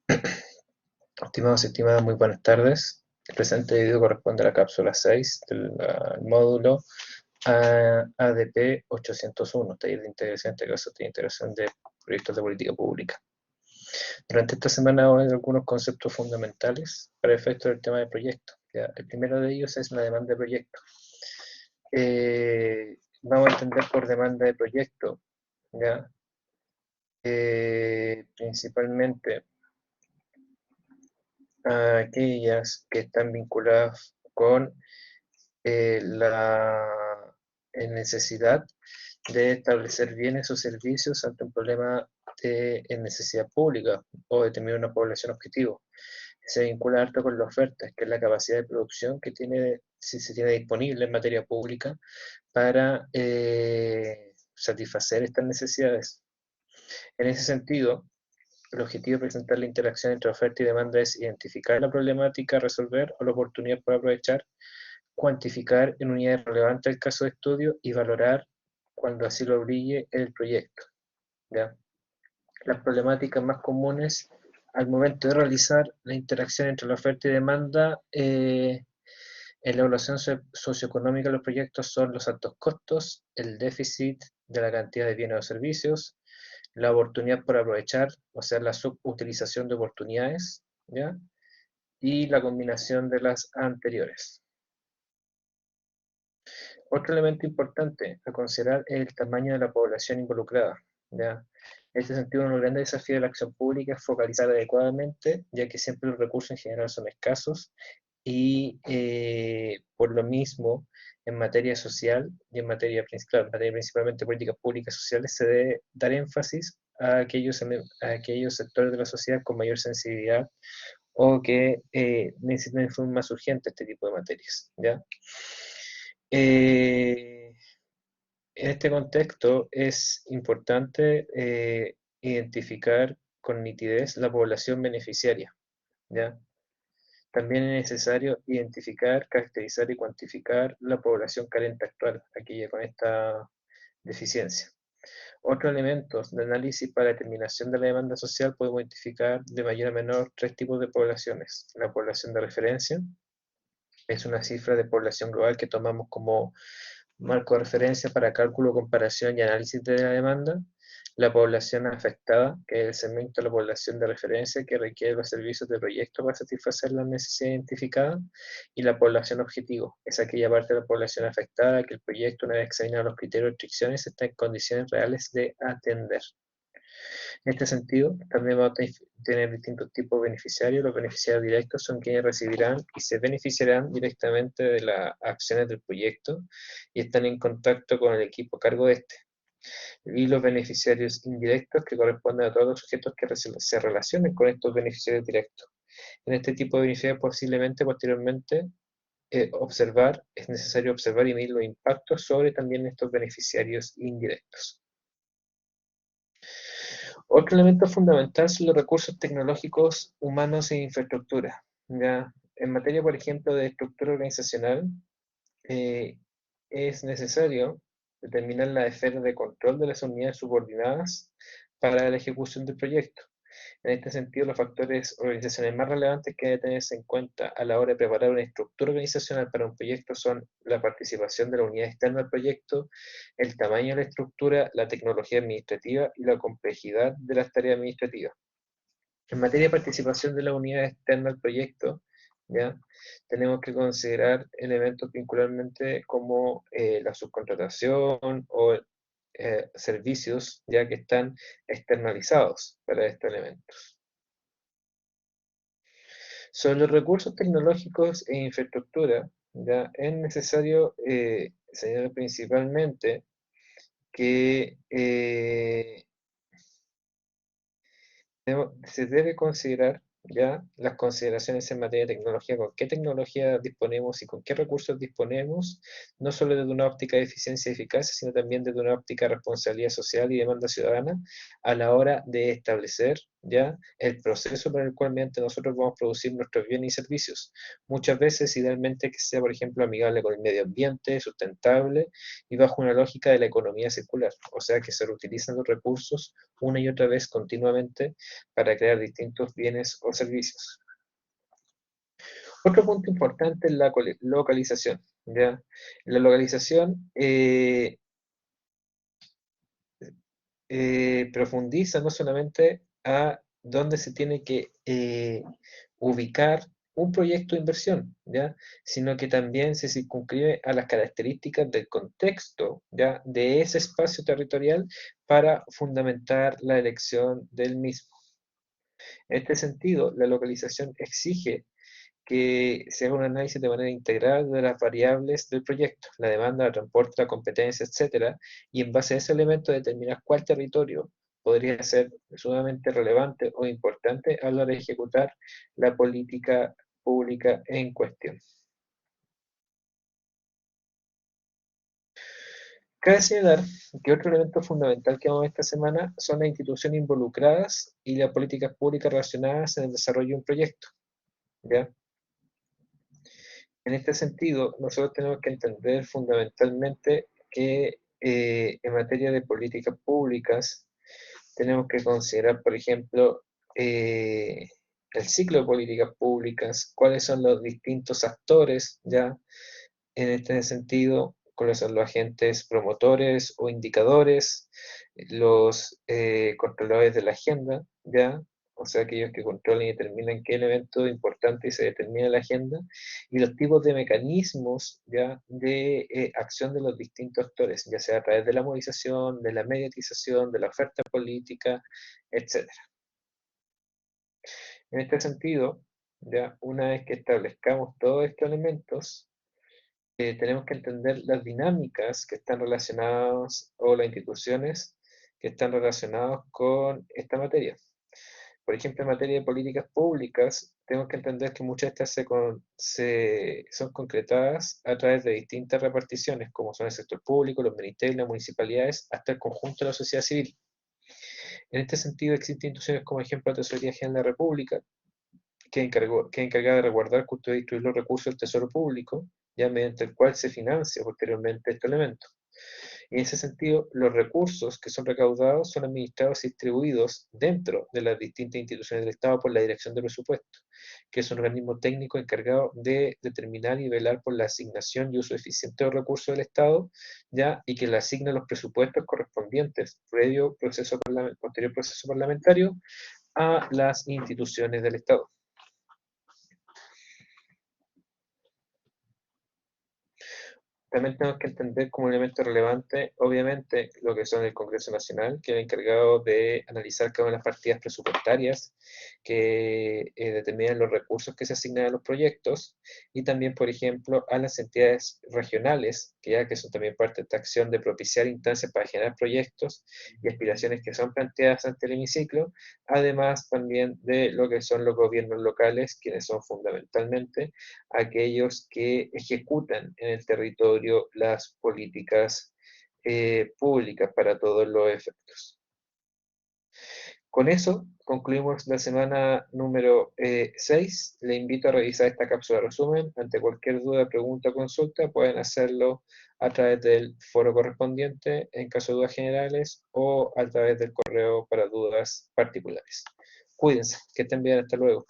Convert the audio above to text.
Estimados y estimadas, muy buenas tardes. El presente video corresponde a la cápsula 6 del módulo ADP 801, taller de integración, en este caso de integración de proyectos de política pública. Durante esta semana vamos a ver algunos conceptos fundamentales para el efecto del tema de proyecto. ¿Ya? El primero de ellos es la demanda de proyecto. Vamos a entender por demanda de proyecto, ¿ya? Principalmente a aquellas que están vinculadas con la necesidad de establecer bienes o servicios ante un problema de necesidad pública o determinar una población objetivo. Se vincula harto con la oferta, que es la capacidad de producción que tiene, si se tiene disponible en materia pública para satisfacer estas necesidades. En ese sentido, el objetivo de presentar la interacción entre oferta y demanda es identificar la problemática a resolver o la oportunidad para aprovechar, cuantificar en unidades relevantes el caso de estudio y valorar, cuando así lo obligue, el proyecto. ¿Ya? Las problemáticas más comunes al momento de realizar la interacción entre la oferta y demanda en la evaluación socioeconómica de los proyectos son los altos costos, el déficit de la cantidad de bienes o servicios, la oportunidad por aprovechar, o sea, la subutilización de oportunidades, ¿ya? Y la combinación de las anteriores. Otro elemento importante a considerar es el tamaño de la población involucrada, ¿ya? En este sentido, un gran desafío de la acción pública es focalizar adecuadamente, ya que siempre los recursos en general son escasos y por lo mismo, en materia social y en materia, claro, en materia principalmente políticas públicas sociales, se debe dar énfasis a aquellos sectores de la sociedad con mayor sensibilidad o que necesitan de forma más urgente este tipo de materias, ¿ya? En este contexto es importante identificar con nitidez la población beneficiaria, ¿ya? También es necesario identificar, caracterizar y cuantificar la población carente actual, aquella con esta deficiencia. Otros elementos de análisis para determinación de la demanda social podemos identificar de mayor a menor tres tipos de poblaciones. La población de referencia es una cifra de población global que tomamos como marco de referencia para cálculo, comparación y análisis de la demanda. La población afectada, que es el segmento de la población de referencia que requiere los servicios de proyecto para satisfacer las necesidades identificadas. Y la población objetivo, es aquella parte de la población afectada que el proyecto, una vez examinado los criterios de restricciones, está en condiciones reales de atender. En este sentido, también vamos a tener distintos tipos de beneficiarios. Los beneficiarios directos son quienes recibirán y se beneficiarán directamente de las acciones del proyecto y están en contacto con el equipo a cargo de este. Y los beneficiarios indirectos, que corresponden a todos los sujetos que se relacionen con estos beneficiarios directos. En este tipo de beneficiarios posiblemente posteriormente es necesario observar y medir los impactos sobre también estos beneficiarios indirectos. Otro elemento fundamental son los recursos tecnológicos humanos e infraestructura. ¿Ya? En materia, por ejemplo, de estructura organizacional, eh, es necesario determinar la esfera de control de las unidades subordinadas para la ejecución del proyecto. En este sentido, los factores organizacionales más relevantes que deben tenerse en cuenta a la hora de preparar una estructura organizacional para un proyecto son la participación de la unidad externa al proyecto, el tamaño de la estructura, la tecnología administrativa y la complejidad de las tareas administrativas. En materia de participación de la unidad externa al proyecto, ¿ya? Tenemos que considerar elementos vincularmente como la subcontratación o servicios ya que están externalizados para estos elementos. Sobre los recursos tecnológicos e infraestructura, ya es necesario señalar principalmente que se debe considerar ¿ya? Las consideraciones en materia de tecnología, con qué tecnología disponemos y con qué recursos disponemos, no solo desde una óptica de eficiencia y eficacia, sino también desde una óptica de responsabilidad social y demanda ciudadana a la hora de establecer, ¿ya? El proceso por el cual mediante nosotros vamos a producir nuestros bienes y servicios. Muchas veces, idealmente, que sea, por ejemplo, amigable con el medio ambiente, sustentable y bajo una lógica de la economía circular, o sea, que se reutilizan los recursos una y otra vez continuamente para crear distintos bienes o servicios. Otro punto importante es la localización, ¿ya? La localización profundiza no solamente a dónde se tiene que ubicar un proyecto de inversión, ¿ya? Sino que también se circunscribe a las características del contexto, ¿ya? De ese espacio territorial para fundamentar la elección del mismo. En este sentido, la localización exige que se haga un análisis de manera integral de las variables del proyecto, la demanda, el transporte, la competencia, etcétera, y en base a ese elemento determinar cuál territorio podría ser sumamente relevante o importante a la hora de ejecutar la política pública en cuestión. Cabe señalar que otro elemento fundamental que vamos a ver esta semana son las instituciones involucradas y las políticas públicas relacionadas en el desarrollo de un proyecto, ¿ya? En este sentido, nosotros tenemos que entender fundamentalmente que en materia de políticas públicas tenemos que considerar, por ejemplo, el ciclo de políticas públicas, cuáles son los distintos actores ya en este sentido, cuáles son los agentes promotores o indicadores, los controladores de la agenda, ¿ya? O sea, aquellos que controlan y determinan qué elemento importante se determina en la agenda, y los tipos de mecanismos, ¿ya? De acción de los distintos actores, ya sea a través de la movilización, de la mediatización, de la oferta política, etcétera. En este sentido, ya una vez que establezcamos todos estos elementos, tenemos que entender las dinámicas que están relacionadas o las instituciones que están relacionadas con esta materia. Por ejemplo, en materia de políticas públicas, tenemos que entender que muchas de estas son concretadas a través de distintas reparticiones, como son el sector público, los ministerios, las municipalidades, hasta el conjunto de la sociedad civil. En este sentido, existen instituciones como ejemplo la Tesorería General de la República, que es encargada de resguardar, custodiar y distribuir los recursos del Tesoro Público, ya mediante el cual se financia posteriormente este elemento. Y en ese sentido, los recursos que son recaudados son administrados y distribuidos dentro de las distintas instituciones del Estado por la Dirección de Presupuesto, que es un organismo técnico encargado de determinar y velar por la asignación y uso eficiente de los recursos del Estado, ya, y que le asigna los presupuestos correspondientes, posterior proceso parlamentario, a las instituciones del Estado. También tenemos que entender como elemento relevante, obviamente, lo que son el Congreso Nacional, que es el encargado de analizar cada una de las partidas presupuestarias que determinan los recursos que se asignan a los proyectos, y también, por ejemplo, a las entidades regionales, que ya que son también parte de esta acción de propiciar instancias para generar proyectos y aspiraciones que son planteadas ante el hemiciclo, además también de lo que son los gobiernos locales, quienes son fundamentalmente aquellos que ejecutan en el territorio las políticas públicas para todos los efectos. Con eso concluimos la semana número 6. Le invito a revisar esta cápsula de resumen. Ante cualquier duda, pregunta o consulta, pueden hacerlo a través del foro correspondiente en caso de dudas generales o a través del correo para dudas particulares. Cuídense, que estén bien, hasta luego.